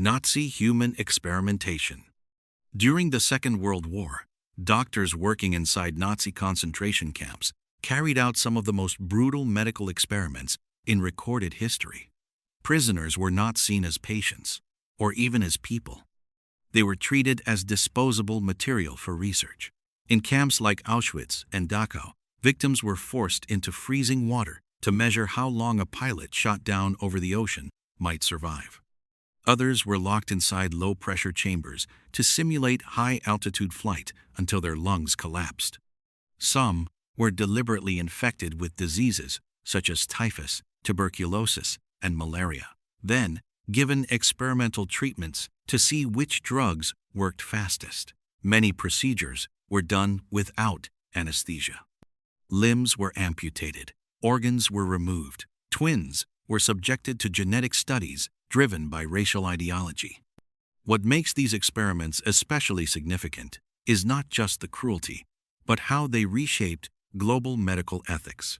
Nazi human experimentation. During the Second World War, doctors working inside Nazi concentration camps carried out some of the most brutal medical experiments in recorded history. Prisoners were not seen as patients, or even as people. They were treated as disposable material for research. In camps like Auschwitz and Dachau, victims were forced into freezing water to measure how long a pilot shot down over the ocean might survive. Others were locked inside low-pressure chambers to simulate high-altitude flight until their lungs collapsed. Some were deliberately infected with diseases such as typhus, tuberculosis, and malaria, then given experimental treatments to see which drugs worked fastest. Many procedures were done without anesthesia. Limbs were amputated, organs were removed, twins were subjected to genetic studies driven by racial ideology. What makes these experiments especially significant is not just the cruelty, but how they reshaped global medical ethics.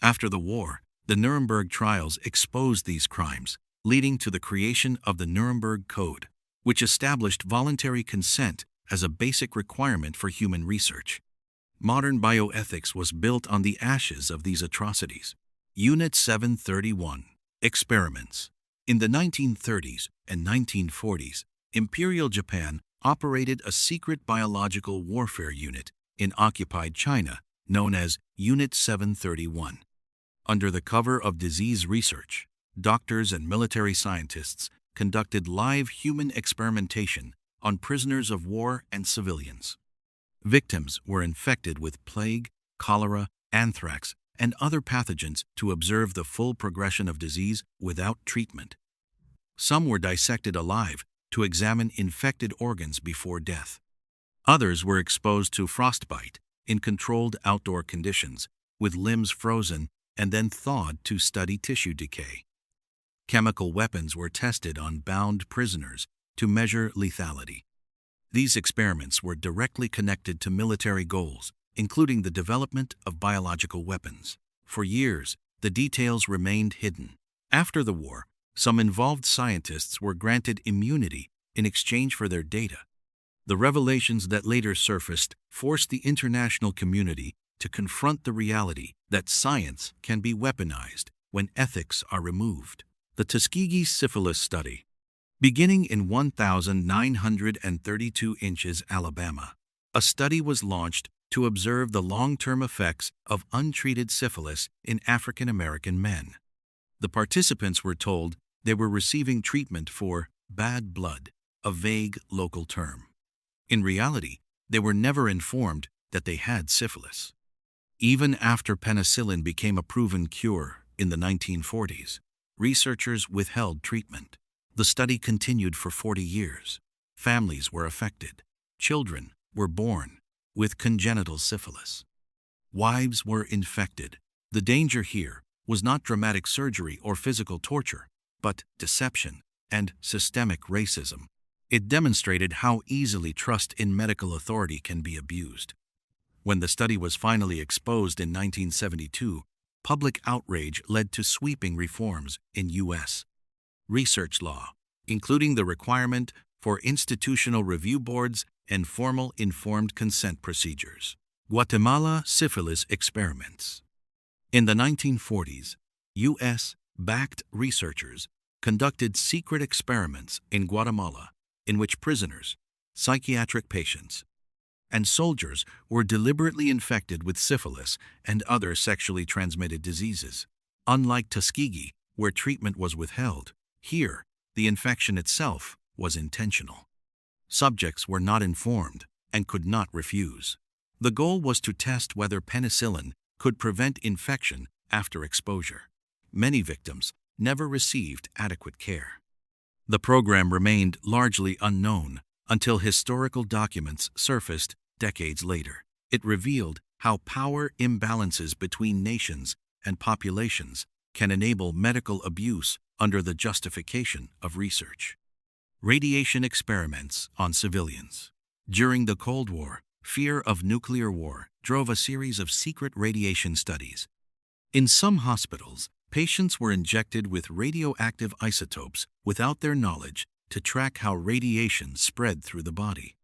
After the war, the Nuremberg trials exposed these crimes, leading to the creation of the Nuremberg Code, which established voluntary consent as a basic requirement for human research. Modern bioethics was built on the ashes of these atrocities. Unit 731, Experiments. In the 1930s and 1940s, Imperial Japan operated a secret biological warfare unit in occupied China known as Unit 731. Under the cover of disease research, doctors and military scientists conducted live human experimentation on prisoners of war and civilians. Victims were infected with plague, cholera, anthrax, and other pathogens to observe the full progression of disease without treatment. Some were dissected alive to examine infected organs before death. Others were exposed to frostbite in controlled outdoor conditions, with limbs frozen and then thawed to study tissue decay. Chemical weapons were tested on bound prisoners to measure lethality. These experiments were directly connected to military goals, including the development of biological weapons. For years, the details remained hidden. After the war, some involved scientists were granted immunity in exchange for their data. The revelations that later surfaced forced the international community to confront the reality that science can be weaponized when ethics are removed. The Tuskegee Syphilis Study. Beginning in 1932 inches, Alabama, a study was launched to observe the long-term effects of untreated syphilis in African American men. The participants were told they were receiving treatment for bad blood, a vague local term. In reality, they were never informed that they had syphilis. Even after penicillin became a proven cure in the 1940s, researchers withheld treatment. The study continued for 40 years. Families were affected. Children were born with congenital syphilis. Wives were infected. The danger here was not dramatic surgery or physical torture, but deception and systemic racism. It demonstrated how easily trust in medical authority can be abused. When the study was finally exposed in 1972, public outrage led to sweeping reforms in U.S. research law, including the requirement for institutional review boards and formal informed consent procedures. Guatemala Syphilis Experiments. In the 1940s, U.S.-backed researchers conducted secret experiments in Guatemala in which prisoners, psychiatric patients, and soldiers were deliberately infected with syphilis and other sexually transmitted diseases. Unlike Tuskegee, where treatment was withheld, here, the infection itself was intentional. Subjects were not informed and could not refuse. The goal was to test whether penicillin could prevent infection after exposure. Many victims never received adequate care. The program remained largely unknown until historical documents surfaced decades later. It revealed how power imbalances between nations and populations can enable medical abuse under the justification of research. Radiation experiments on civilians. During the Cold War, fear of nuclear war drove a series of secret radiation studies. In some hospitals, patients were injected with radioactive isotopes without their knowledge to track how radiation spread through the body.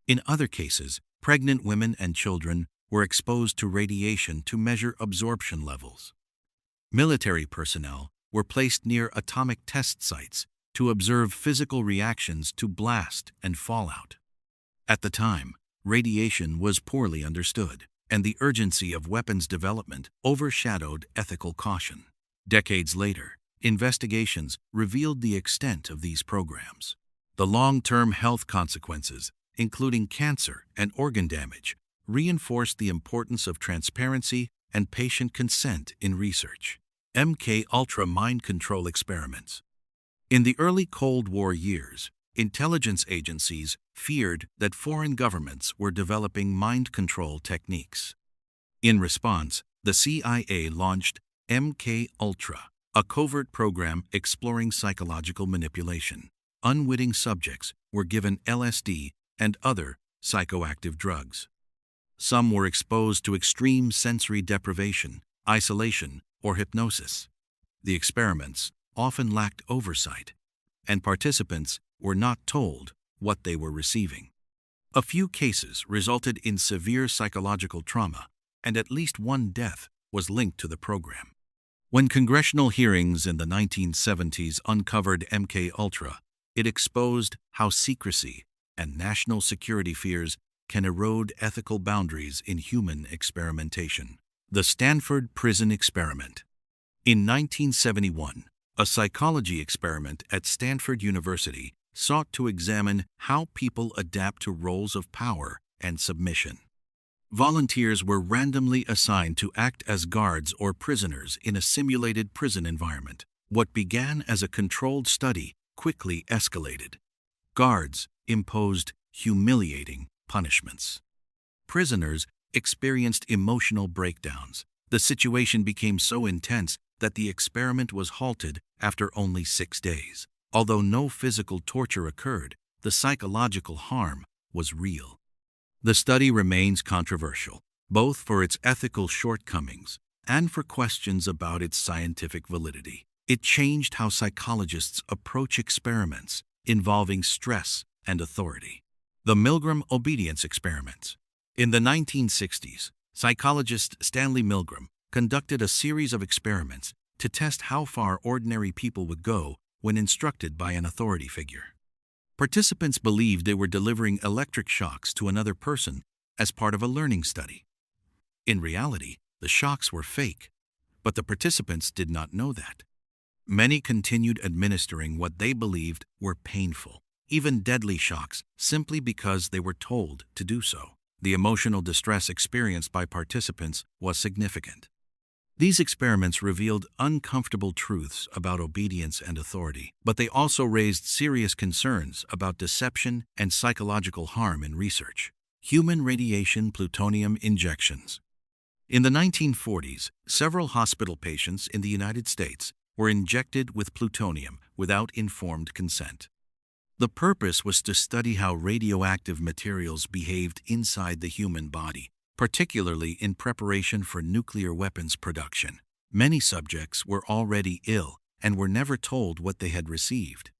In other cases, pregnant women and children were exposed to radiation to measure absorption levels. Military personnel were placed near atomic test sites to observe physical reactions to blast and fallout. At the time, radiation was poorly understood, and the urgency of weapons development overshadowed ethical caution. Decades later, investigations revealed the extent of these programs. The long-term health consequences, including cancer and organ damage, reinforced the importance of transparency and patient consent in research. MK-Ultra mind control experiments. In the early Cold War years, intelligence agencies feared that foreign governments were developing mind control techniques. In response, the CIA launched MK-Ultra, a covert program exploring psychological manipulation. Unwitting subjects were given LSD and other psychoactive drugs. Some were exposed to extreme sensory deprivation, isolation, or hypnosis. The experiments often lacked oversight, and participants were not told what they were receiving. A few cases resulted in severe psychological trauma, and at least one death was linked to the program. When congressional hearings in the 1970s uncovered MK-Ultra, it exposed how secrecy and national security fears can erode ethical boundaries in human experimentation. The Stanford Prison Experiment. In 1971, a psychology experiment at Stanford University sought to examine how people adapt to roles of power and submission. Volunteers were randomly assigned to act as guards or prisoners in a simulated prison environment. What began as a controlled study quickly escalated. Guards imposed humiliating punishments. Prisoners experienced emotional breakdowns. The situation became so intense that the experiment was halted after only 6 days. Although no physical torture occurred, the psychological harm was real. The study remains controversial, both for its ethical shortcomings and for questions about its scientific validity. It changed how psychologists approach experiments involving stress and authority. The Milgram obedience experiments. In the 1960s, psychologist Stanley Milgram conducted a series of experiments to test how far ordinary people would go when instructed by an authority figure. Participants believed they were delivering electric shocks to another person as part of a learning study. In reality, the shocks were fake, but the participants did not know that. Many continued administering what they believed were painful, even deadly shocks, simply because they were told to do so. The emotional distress experienced by participants was significant. These experiments revealed uncomfortable truths about obedience and authority, but they also raised serious concerns about deception and psychological harm in research. Human radiation plutonium injections. In the 1940s, several hospital patients in the United States were injected with plutonium without informed consent. The purpose was to study how radioactive materials behaved inside the human body, particularly in preparation for nuclear weapons production. Many subjects were already ill and were never told what they had received.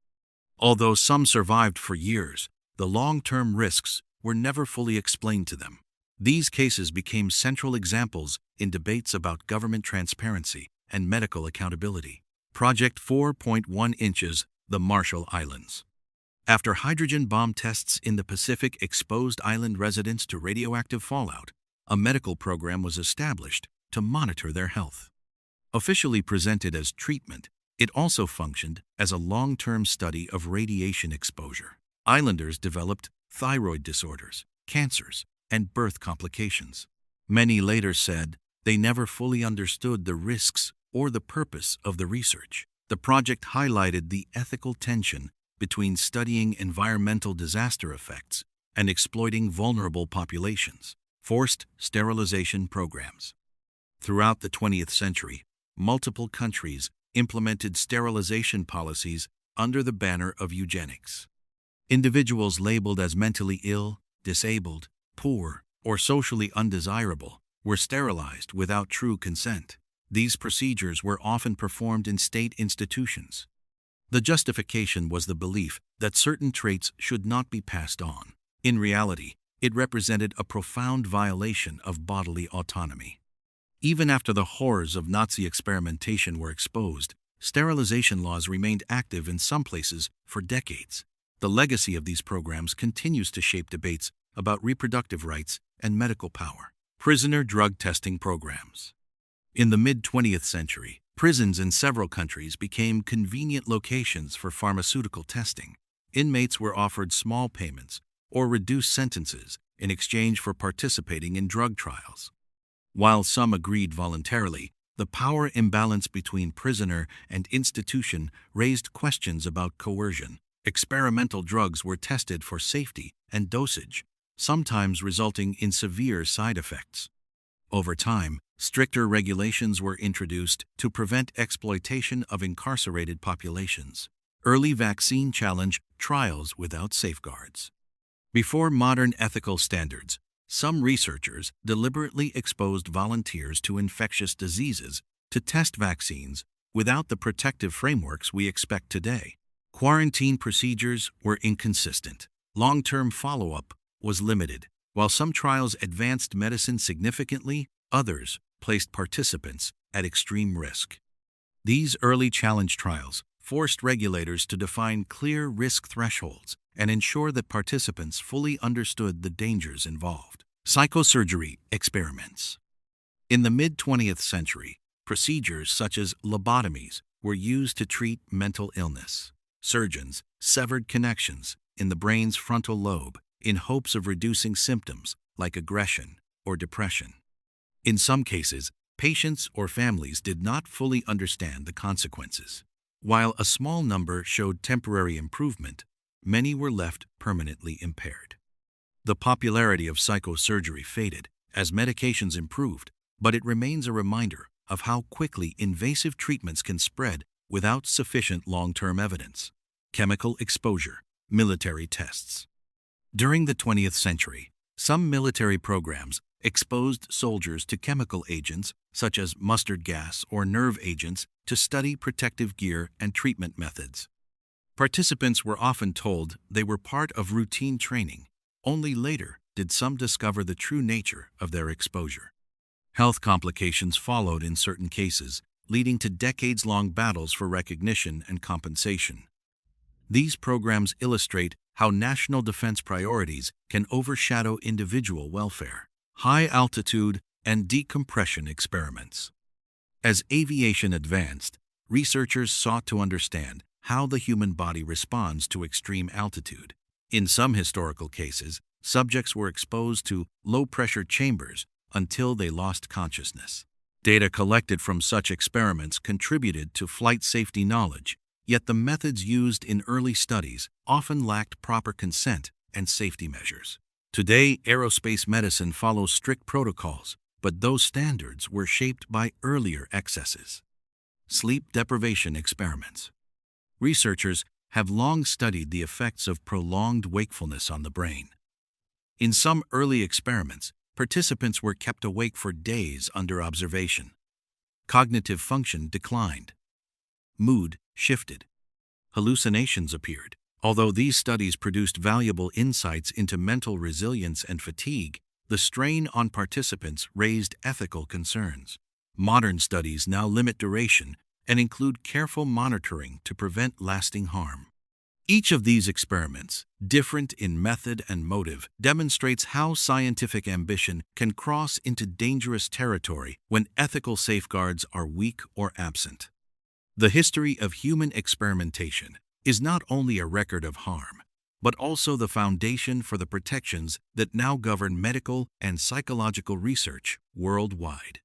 Although some survived for years, the long-term risks were never fully explained to them. These cases became central examples in debates about government transparency and medical accountability. Project 4.1 Inches, the Marshall Islands. After hydrogen bomb tests in the Pacific exposed island residents to radioactive fallout, a medical program was established to monitor their health. Officially presented as treatment, it also functioned as a long-term study of radiation exposure. Islanders developed thyroid disorders, cancers, and birth complications. Many later said they never fully understood the risks or the purpose of the research. The project highlighted the ethical tension between studying environmental disaster effects and exploiting vulnerable populations. Forced sterilization programs. Throughout the 20th century, multiple countries implemented sterilization policies under the banner of eugenics. Individuals labeled as mentally ill, disabled, poor, or socially undesirable were sterilized without true consent. These procedures were often performed in state institutions. The justification was the belief that certain traits should not be passed on. In reality, it represented a profound violation of bodily autonomy. Even after the horrors of Nazi experimentation were exposed, sterilization laws remained active in some places for decades. The legacy of these programs continues to shape debates about reproductive rights and medical power. Prisoner drug testing programs. In the mid-20th century, prisons in several countries became convenient locations for pharmaceutical testing. Inmates were offered small payments or reduced sentences in exchange for participating in drug trials. While some agreed voluntarily, the power imbalance between prisoner and institution raised questions about coercion. Experimental drugs were tested for safety and dosage, sometimes resulting in severe side effects. Over time, stricter regulations were introduced to prevent exploitation of incarcerated populations. Early vaccine challenge trials without safeguards. Before modern ethical standards, some researchers deliberately exposed volunteers to infectious diseases to test vaccines without the protective frameworks we expect today. Quarantine procedures were inconsistent. Long-term follow-up was limited. While some trials advanced medicine significantly, others placed participants at extreme risk. These early challenge trials forced regulators to define clear risk thresholds and ensure that participants fully understood the dangers involved. Psychosurgery experiments. In the mid-20th century, procedures such as lobotomies were used to treat mental illness. Surgeons severed connections in the brain's frontal lobe in hopes of reducing symptoms like aggression or depression. In some cases, patients or families did not fully understand the consequences. While a small number showed temporary improvement, many were left permanently impaired. The popularity of psychosurgery faded as medications improved, but it remains a reminder of how quickly invasive treatments can spread without sufficient long-term evidence. Chemical exposure, military tests. During the 20th century, some military programs exposed soldiers to chemical agents such as mustard gas or nerve agents to study protective gear and treatment methods. Participants were often told they were part of routine training. Only later did some discover the true nature of their exposure. Health complications followed in certain cases, leading to decades-long battles for recognition and compensation. These programs illustrate how national defense priorities can overshadow individual welfare. High-altitude and decompression experiments. As aviation advanced, researchers sought to understand how the human body responds to extreme altitude. In some historical cases, subjects were exposed to low-pressure chambers until they lost consciousness. Data collected from such experiments contributed to flight safety knowledge, yet the methods used in early studies often lacked proper consent and safety measures. Today, aerospace medicine follows strict protocols, but those standards were shaped by earlier excesses. Sleep deprivation experiments. Researchers have long studied the effects of prolonged wakefulness on the brain. In some early experiments, participants were kept awake for days under observation. Cognitive function declined. Mood shifted. Hallucinations appeared. Although these studies produced valuable insights into mental resilience and fatigue, the strain on participants raised ethical concerns. Modern studies now limit duration and include careful monitoring to prevent lasting harm. Each of these experiments, different in method and motive, demonstrates how scientific ambition can cross into dangerous territory when ethical safeguards are weak or absent. The history of human experimentation is not only a record of harm, but also the foundation for the protections that now govern medical and psychological research worldwide.